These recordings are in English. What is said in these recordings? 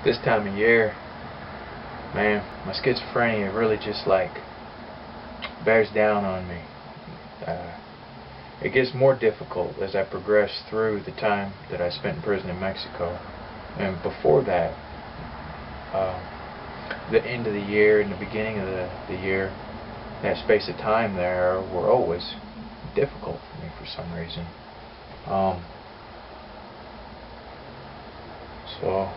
This time of year, man, my schizophrenia really just like bears down on me. It gets more difficult as I progress through the time that I spent in prison in Mexico. And before that, the end of the year and the beginning of the year, that space of time there were always difficult for me for some reason. So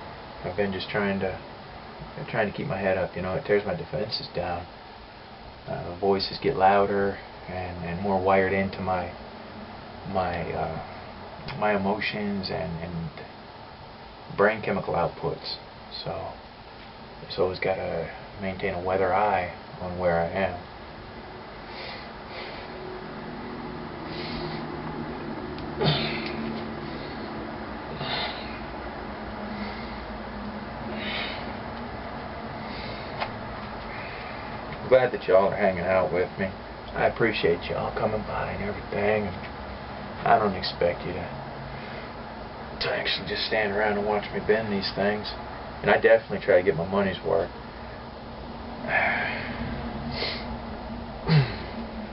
I've been just trying to keep my head up. You know, it tears my defenses down. Voices get louder and more wired into my emotions and brain chemical outputs. So it's always got to maintain a weather eye on where I am. I'm glad that y'all are hanging out with me. I appreciate y'all coming by and everything. And I don't expect you to actually just stand around and watch me bend these things. And I definitely try to get my money's worth.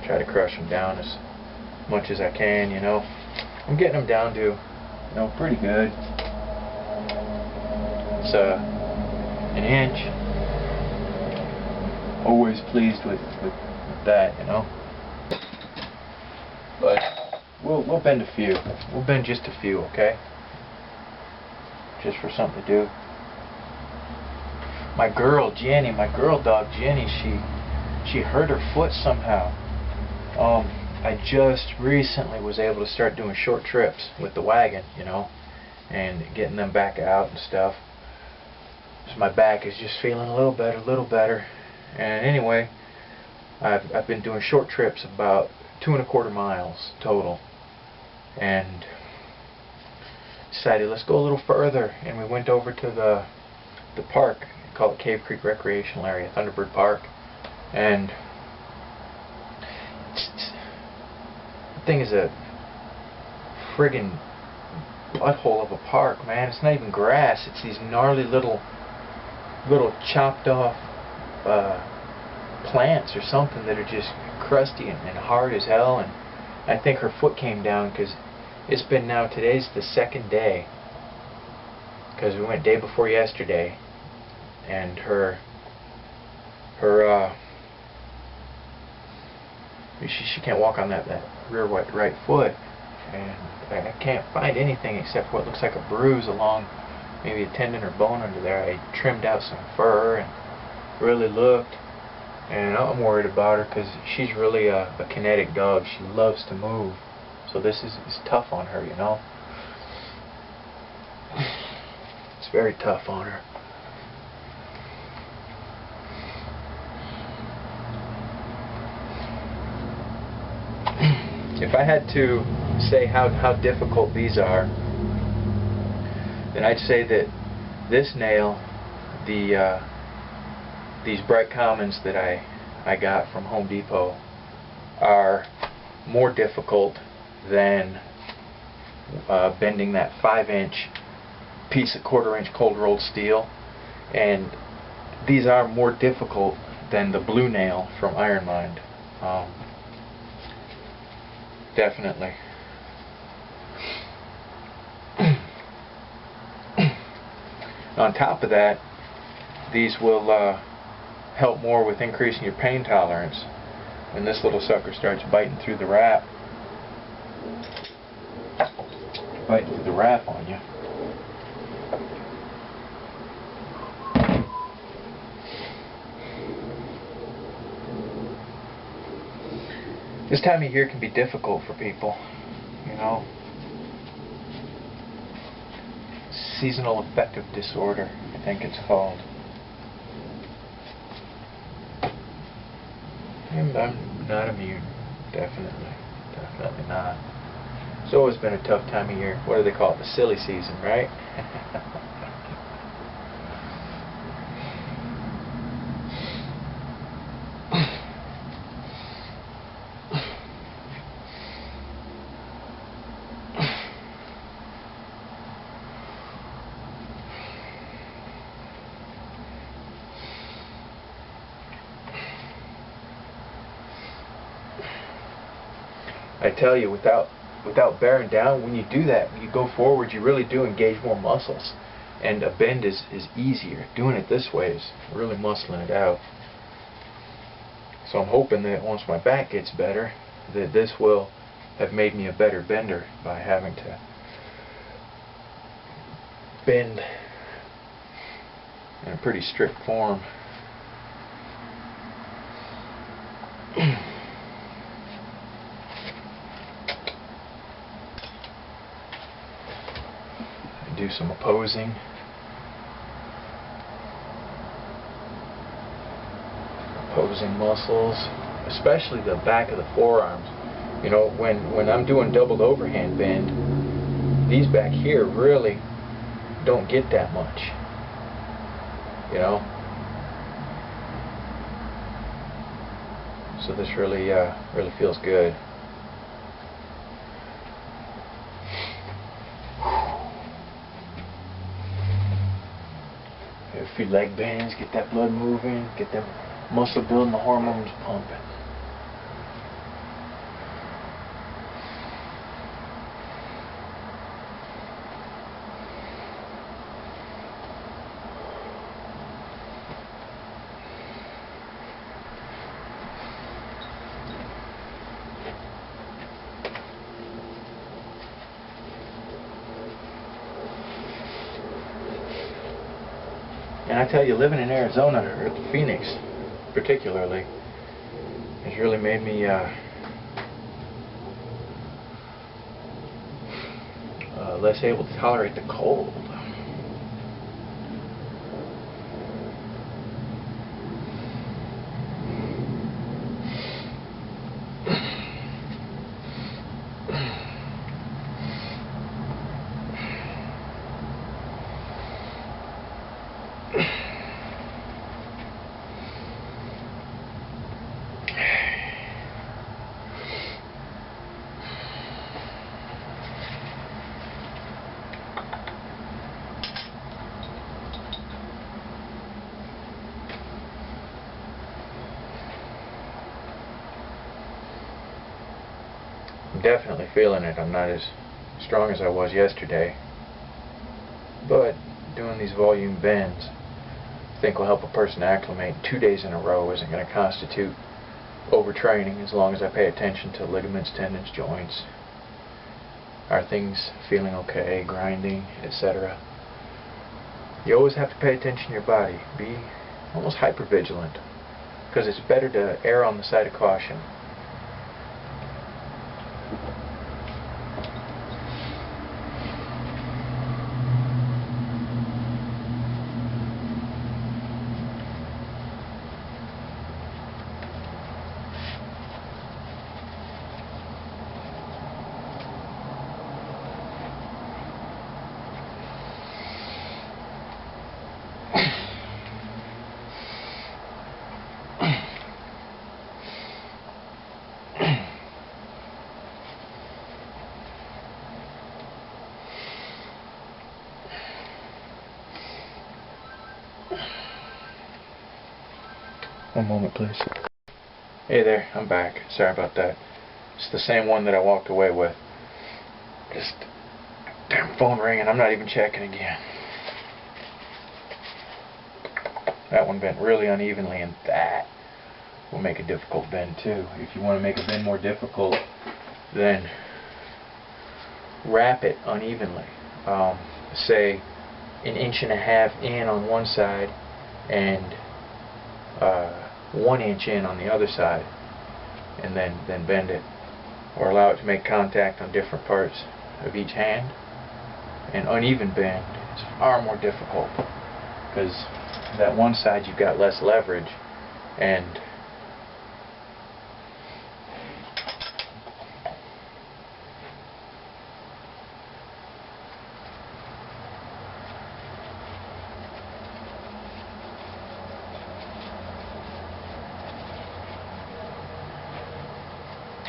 Try to crush them down as much as I can, you know. I'm getting them down to, you know, pretty good. It's an inch. Always pleased with that, you know. But we'll bend a few. We'll bend just a few, okay? Just for something to do. My girl Jenny, my girl dog Jenny, she hurt her foot somehow. I just recently was able to start doing short trips with the wagon, you know, and getting them back out and stuff. So my back is just feeling a little better. And anyway, I've been doing short trips, about 2¼ miles total, and decided let's go a little further. And we went over to the park, called Cave Creek Recreational Area, Thunderbird Park, and the thing is a friggin' butthole of a park, man. It's not even grass. It's these gnarly little chopped off plants or something that are just crusty and hard as hell. And I think her foot came down because it's been now, today's the second day, because we went day before yesterday, and she can't walk on that rear right foot, and I can't find anything except what looks like a bruise along maybe a tendon or bone under there. I trimmed out some fur and really looked, and I'm worried about her because she's really a kinetic dog. She loves to move, so this is tough on her, you know. It's very tough on her. If I had to say how difficult these are, then I'd say that this nail, these Bright Commons that I got from Home Depot, are more difficult than bending that 5-inch piece of 1/4-inch cold rolled steel, and these are more difficult than the blue nail from Iron Mind. Definitely. On top of that, these will help more with increasing your pain tolerance. When this little sucker starts biting through the wrap, on you. This time of year can be difficult for people, you know. Seasonal affective disorder, I think it's called. I'm not immune, definitely not. It's always been a tough time of year. What do they call it? The silly season, right? I tell you, without bearing down, when you do that, when you go forward, you really do engage more muscles. And a bend is easier. Doing it this way is really muscling it out. So I'm hoping that once my back gets better, that this will have made me a better bender by having to bend in a pretty strict form. Do some opposing. Opposing muscles, especially the back of the forearms. You know, when I'm doing doubled overhand bend, these back here really don't get that much. You know? So this really feels good. A few leg bends, get that blood moving, get that muscle building, the hormones pumping. And I tell you, living in Arizona, or Phoenix particularly, has really made me less able to tolerate the cold. Definitely feeling it. I'm not as strong as I was yesterday, but doing these volume bends I think will help a person acclimate. 2 days in a row isn't going to constitute overtraining as long as I pay attention to ligaments, tendons, joints. Are things feeling okay, grinding, etc. You always have to pay attention to your body. Be almost hypervigilant, because it's better to err on the side of caution. One moment, please. Hey there, I'm back. Sorry about that. It's the same one that I walked away with. Just damn phone ringing. I'm not even checking again. That one bent really unevenly, and that will make a difficult bend too. If you want to make a bend more difficult, then wrap it unevenly. Say 1.5 inches in on one side and 1 inch in on the other side, and then bend it, or allow it to make contact on different parts of each hand. An uneven bend is far more difficult, because that one side you've got less leverage, and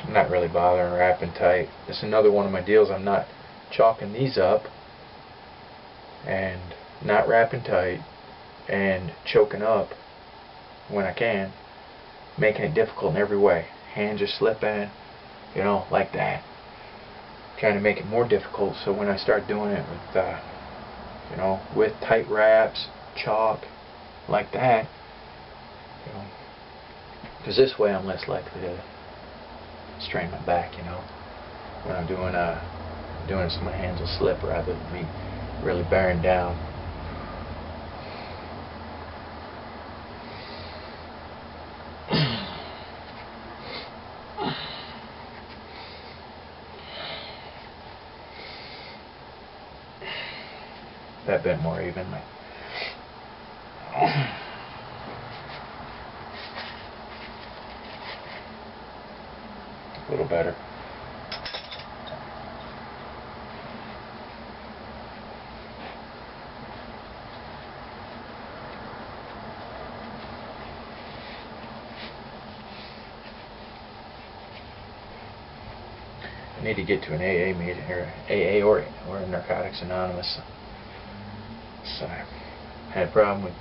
I'm not really bothering wrapping tight. This is another one of my deals. I'm not chalking these up and not wrapping tight and choking up when I can, making it difficult in every way. Hands are slipping, you know, like that. Trying to make it more difficult, so when I start doing it with, you know, with tight wraps, chalk, like that, you know, because this way I'm less likely to strain my back, you know, when I'm doing it so my hands will slip rather than me really bearing down. That bit more evenly. A little better. I need to get to an AA meeting, or AA or Narcotics Anonymous. So I had a problem with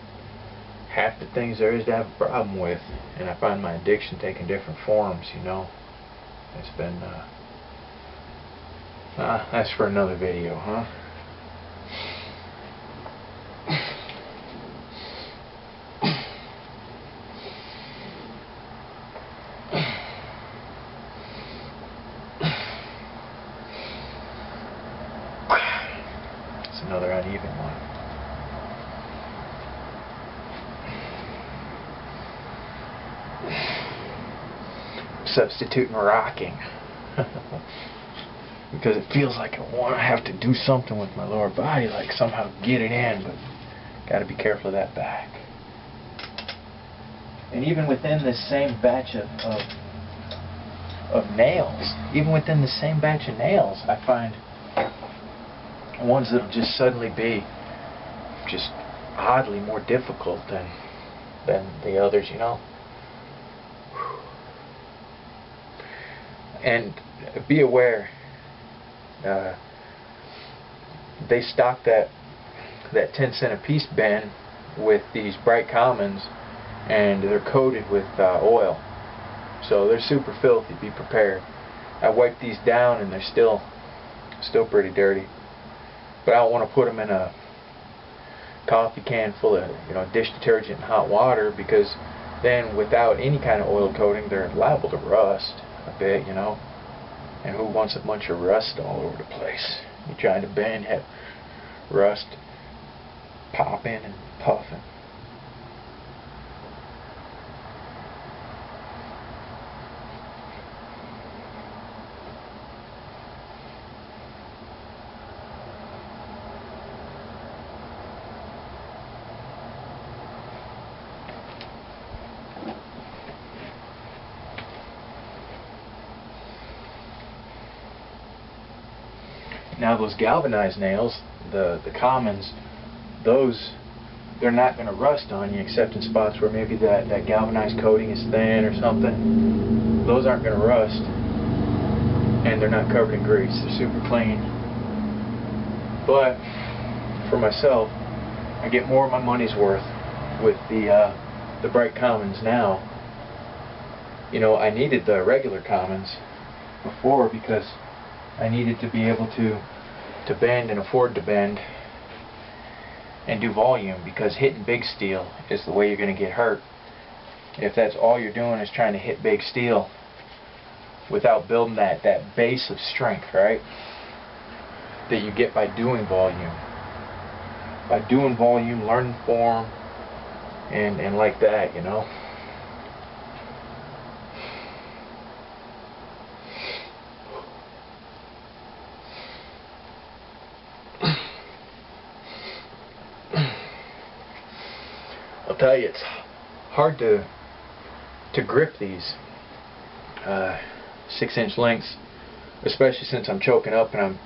half the things there is to have a problem with, and I find my addiction taking different forms, you know. It's been, that's for another video, huh? It's another uneven one. Substituting rocking because it feels like I have to do something with my lower body, like somehow get it in, but got to be careful of that back. And even within this same batch of nails, I find ones that'll just suddenly be just oddly more difficult than the others, you know. And be aware, they stock that 10-cent a piece bin with these bright commons, and they're coated with oil, so they're super filthy. Be prepared. I wiped these down and they're still pretty dirty, but I don't want to put them in a coffee can full of, you know, dish detergent and hot water, because then without any kind of oil coating they're liable to rust a bit, you know, and who wants a bunch of rust all over the place? You're trying to bend, have rust popping and puffing. Now those galvanized nails, the commons, those, they're not going to rust on you except in spots where maybe that galvanized coating is thin or something. Those aren't going to rust, and they're not covered in grease. They're super clean. But for myself, I get more of my money's worth with the bright commons now. You know, I needed the regular commons before because I needed to be able to bend and afford to bend and do volume, because hitting big steel is the way you're going to get hurt. If that's all you're doing is trying to hit big steel without building that base of strength, right, that you get by doing volume. By doing volume, learning form, and like that, you know. I'll tell you, it's hard to grip these 6-inch lengths, especially since I'm choking up and I'm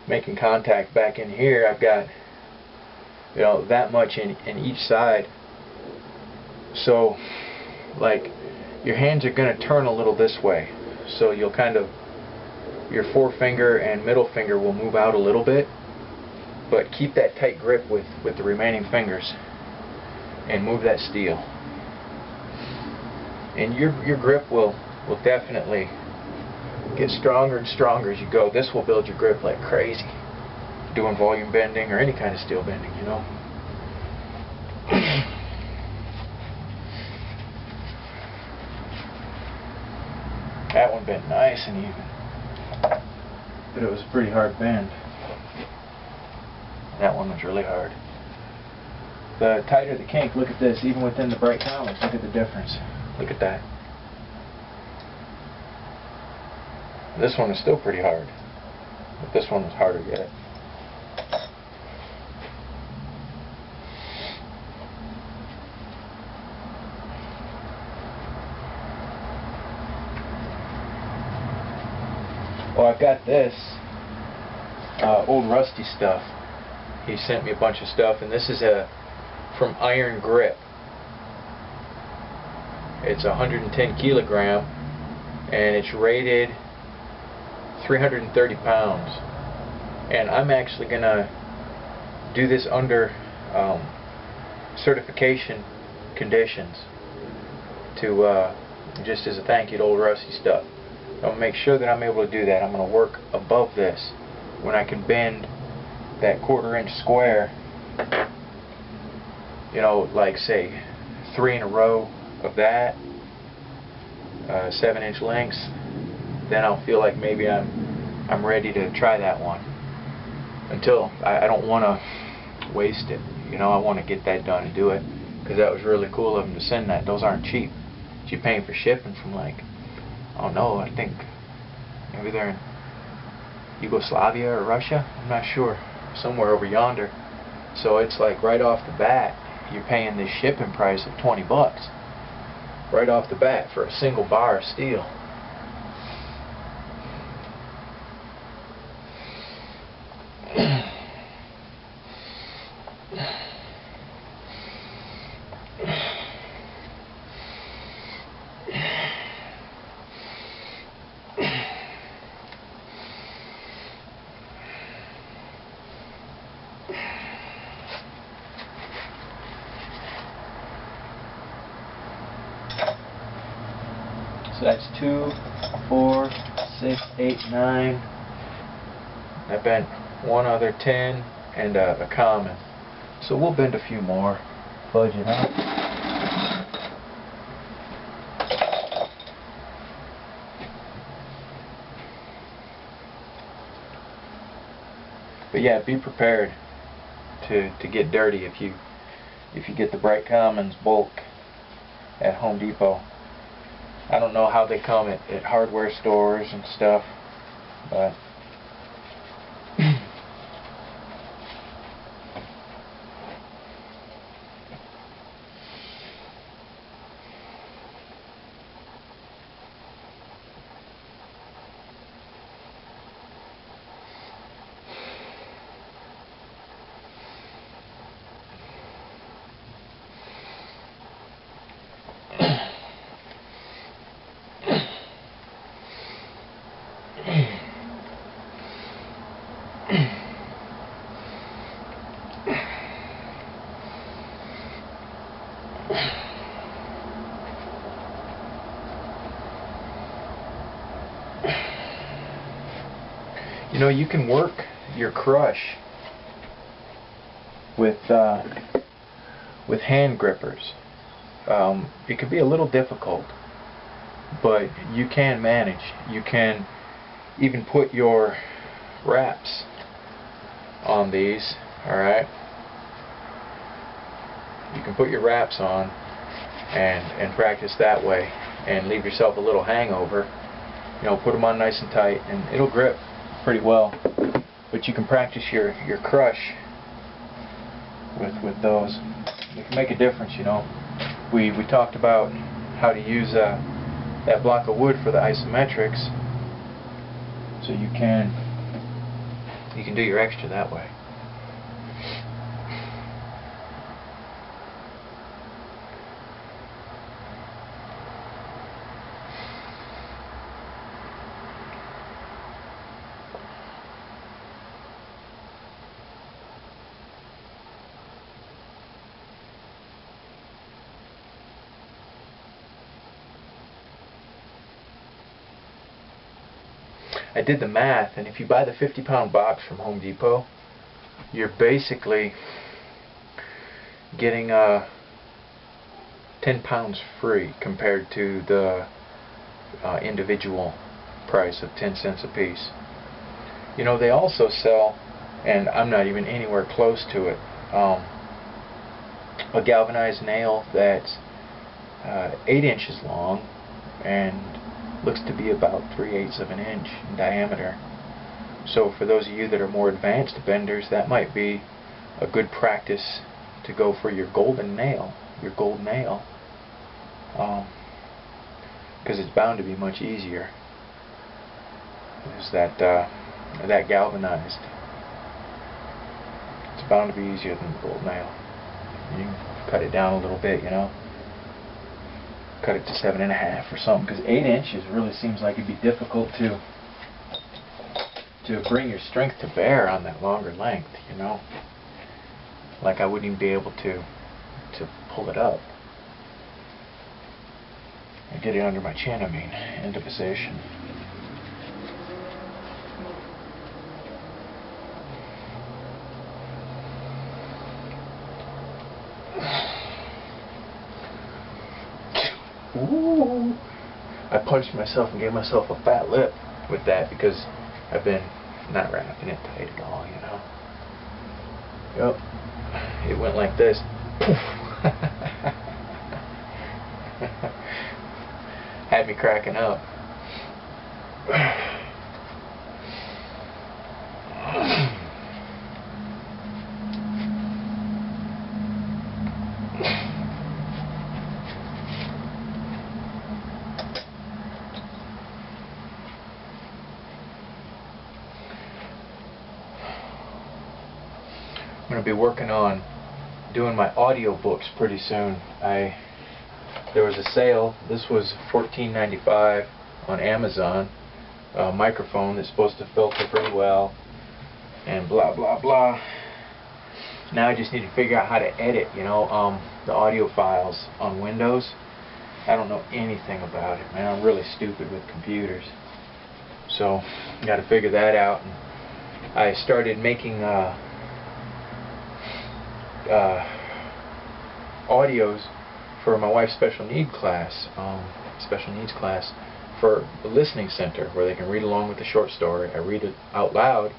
making contact back in here. I've got, you know, that much in each side, so like your hands are going to turn a little this way, so you'll kind of, your forefinger and middle finger will move out a little bit, but keep that tight grip with the remaining fingers and move that steel, and your grip will definitely get stronger and stronger as you go. This will build your grip like crazy. Doing volume bending or any kind of steel bending, you know. That one bent nice and even. But it was a pretty hard bend. That one was really hard. The tighter the kink, look at this, even within the bright columns, look at the difference. Look at that. This one is still pretty hard, but this one was harder yet. Well, I've got this old rusty stuff. He sent me a bunch of stuff, and this is from Iron Grip. It's 110 kilogram, and it's rated 330 pounds. And I'm actually gonna do this under certification conditions to just as a thank you to old rusty stuff. I'm going to make sure that I'm able to do that. I'm going to work above this when I can bend that 1/4 inch square, you know, like say 3 in a row of that, 7-inch lengths. Then I'll feel like maybe I'm ready to try that one. Until I don't want to waste it, you know. I want to get that done and do it, because that was really cool of them to send that. Those aren't cheap. You're paying for shipping from, like, oh no, I think maybe they're in Yugoslavia or Russia, I'm not sure, somewhere over yonder. So it's like right off the bat you're paying this shipping price of 20 bucks right off the bat for a single bar of steel. So that's 2, 4, 6, 8, 9. I bent one other 10 and a common. So we'll bend a few more. Fudge it up. But yeah, be prepared to get dirty if you get the bright commons bulk at Home Depot. I don't know how they come at hardware stores and stuff, but you know, you can work your crush with hand grippers. It can be a little difficult, but you can manage. You can even put your wraps on these, alright? You can put your wraps on and practice that way and leave yourself a little hangover. You know, put them on nice and tight and it'll grip pretty well. But you can practice your crush with those. It can make a difference, you know. We talked about how to use that block of wood for the isometrics, so you can do your extra that way. I did the math, and if you buy the 50-pound box from Home Depot, you're basically getting 10 pounds free compared to the individual price of 10 cents a piece. You know, they also sell, and I'm not even anywhere close to it, a galvanized nail that's 8 inches long and looks to be about 3/8 of an inch in diameter. So for those of you that are more advanced benders, that might be a good practice to go for your golden nail, your gold nail, because it's bound to be much easier. Is that galvanized? It's bound to be easier than the gold nail. You can cut it down a little bit, you know. Cut it to 7.5 or something, because 8 inches really seems like it'd be difficult to bring your strength to bear on that longer length, you know. Like I wouldn't even be able to pull it up. I get it under my chin, I mean, into position. Ooh. I punched myself and gave myself a fat lip with that because I've been not wrapping it tight at all, you know. Yep. It went like this. Poof. Had me cracking up. I'm going to be working on doing my audiobooks pretty soon. There was a sale. This was $14.95 on Amazon. A microphone that's supposed to filter pretty well, and blah blah blah. Now I just need to figure out how to edit, you know, the audio files on Windows. I don't know anything about it, man. I'm really stupid with computers, so got to figure that out. And I started making audios for my wife's special needs class for the listening center, where they can read along with the short story. I read it out loud.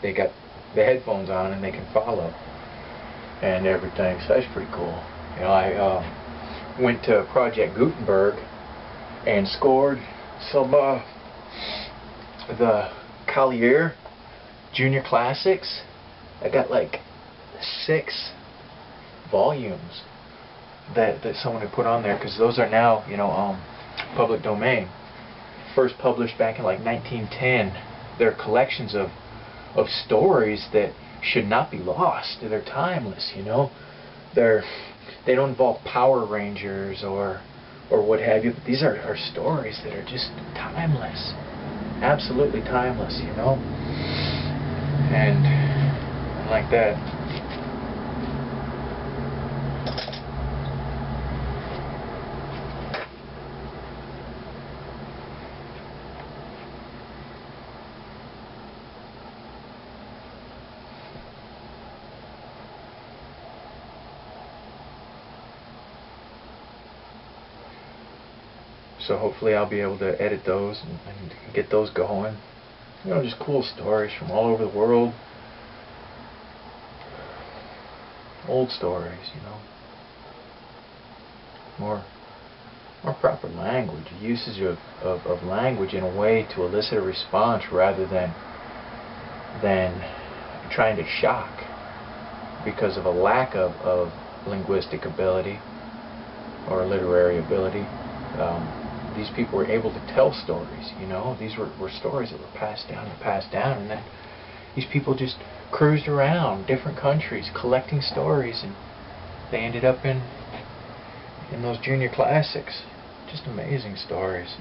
They got the headphones on and they can follow and everything. So that's pretty cool. You know, I went to Project Gutenberg and scored some the Collier Junior Classics. I got like 6 volumes that someone had put on there, because those are now, you know, public domain. First published back in like 1910. They're collections of stories that should not be lost. They're timeless, you know. They don't involve Power Rangers or what have you, but these are stories that are just timeless, absolutely timeless, you know. And like that. So hopefully I'll be able to edit those and get those going. You know, just cool stories from all over the world. Old stories, you know. More proper language, usage of language in a way to elicit a response rather than trying to shock because of a lack of linguistic ability or literary ability. These people were able to tell stories, you know. These were stories that were passed down, and then these people just cruised around different countries collecting stories, and they ended up in those junior classics. Just amazing stories.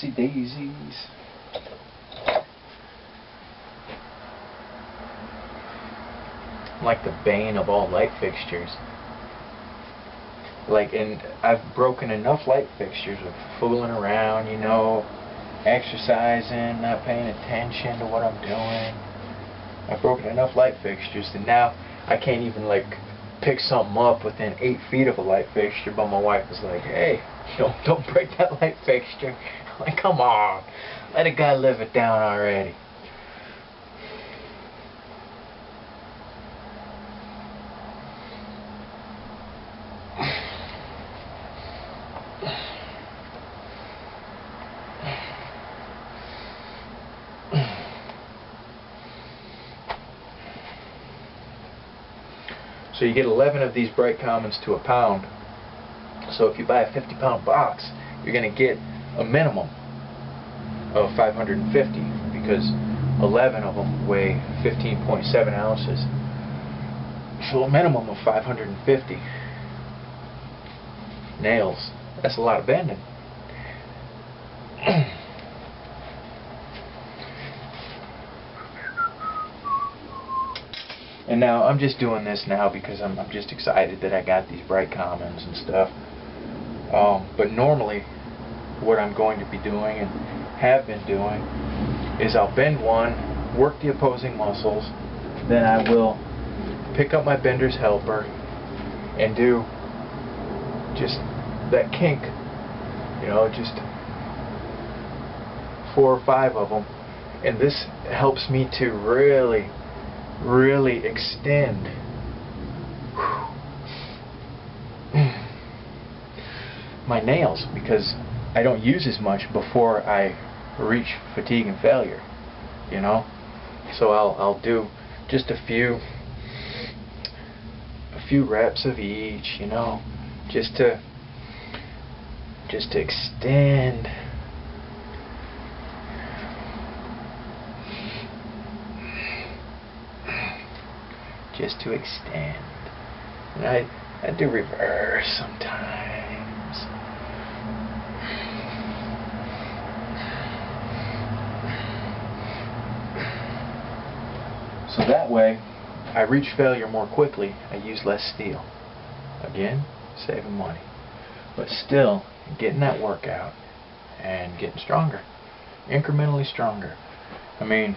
Whoopsie daisies. I'm like the bane of all light fixtures. Like, and I've broken enough light fixtures with fooling around, you know, exercising, not paying attention to what I'm doing. I've broken enough light fixtures that now I can't even like pick something up within 8 feet of a light fixture, but my wife is like, hey, don't break that light fixture. I'm like, come on, let a guy live it down already. So you get 11 of these bright commons to a pound. So if you buy a 50-pound box, you're going to get a minimum of 550 because 11 of them weigh 15.7 ounces. So a minimum of 550 nails. That's a lot of bending. And now I'm just doing this now because I'm just excited that I got these bright commons and stuff. But normally what I'm going to be doing and have been doing is I'll bend one, work the opposing muscles, then I will pick up my bender's helper and do just that kink, you know, just 4 or 5 of them, and this helps me to really extend my nails because I don't use as much before I reach fatigue and failure, you know. So I'll do just a few reps of each, you know, just to extend. Just to extend. And I do reverse sometimes. So that way I reach failure more quickly. I use less steel. Again, saving money. But still getting that workout and getting stronger. Incrementally stronger. I mean,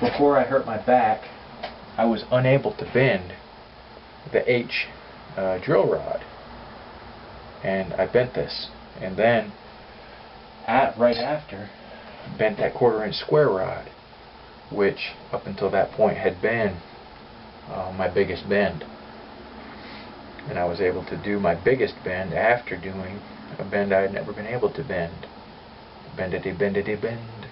before I hurt my back, I was unable to bend the H drill rod, and I bent this, and then right after bent that 1/4 inch square rod, which up until that point had been my biggest bend, and I was able to do my biggest bend after doing a bend I had never been able to bend. Bendity bendity bend.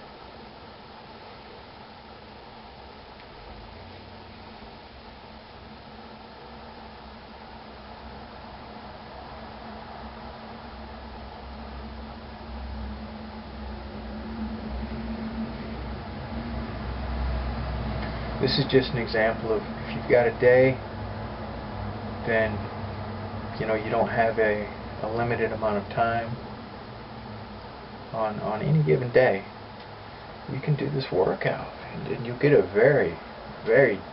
This is just an example of if you've got a day, then you know you don't have a limited amount of time on any given day. You can do this workout, and you'll get a very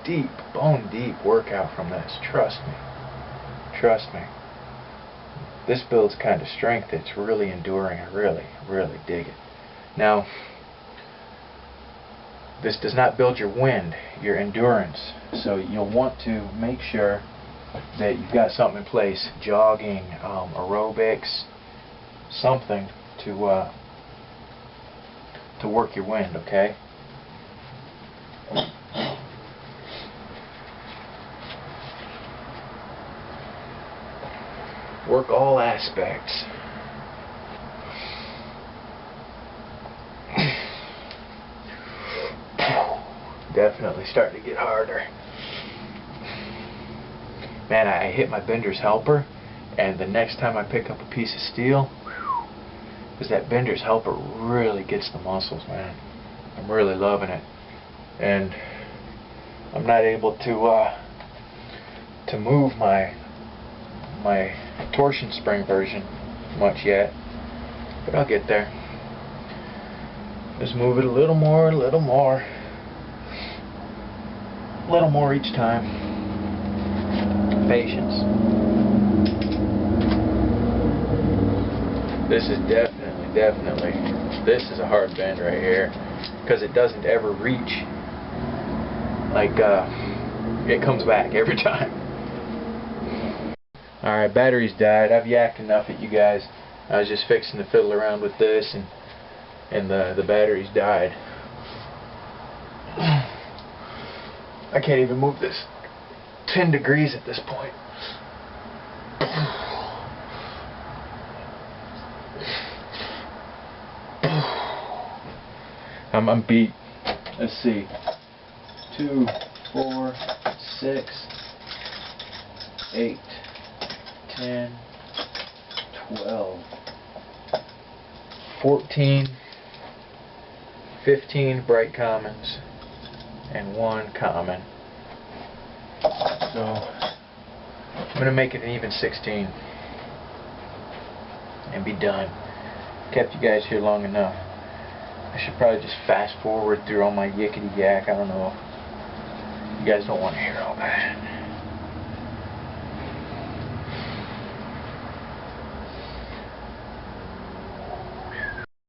deep, bone deep workout from this. Trust me. Trust me. This builds kind of strength that's really enduring. I really dig it. Now, this does not build your wind, your endurance. So you'll want to make sure that you've got something in place, jogging, aerobics, something to work your wind, okay? Work all aspects. Definitely starting to get harder. Man, I hit my bender's helper, and the next time I pick up a piece of steel, because that bender's helper really gets the muscles, man. I'm really loving it, and I'm not able to move my torsion spring version much yet, but I'll get there. Just move it a little more, a little more. A little more each time. Patience. This is definitely, this is a hard bend right here. Because it doesn't ever reach. Like, it comes back every time. Alright, battery's died. I've yacked enough at you guys. I was just fixing to fiddle around with this and the battery's died. I can't even move this 10 degrees at this point. I'm beat. Let's see. 2, 4, 6, 8, 10, 12, 14, 15 bright commons, and 1 common. So I'm going to make it an even 16 and be done. Kept you guys here long enough. I should probably just fast forward through all my yickety yak. I don't know. You guys don't want to hear all that.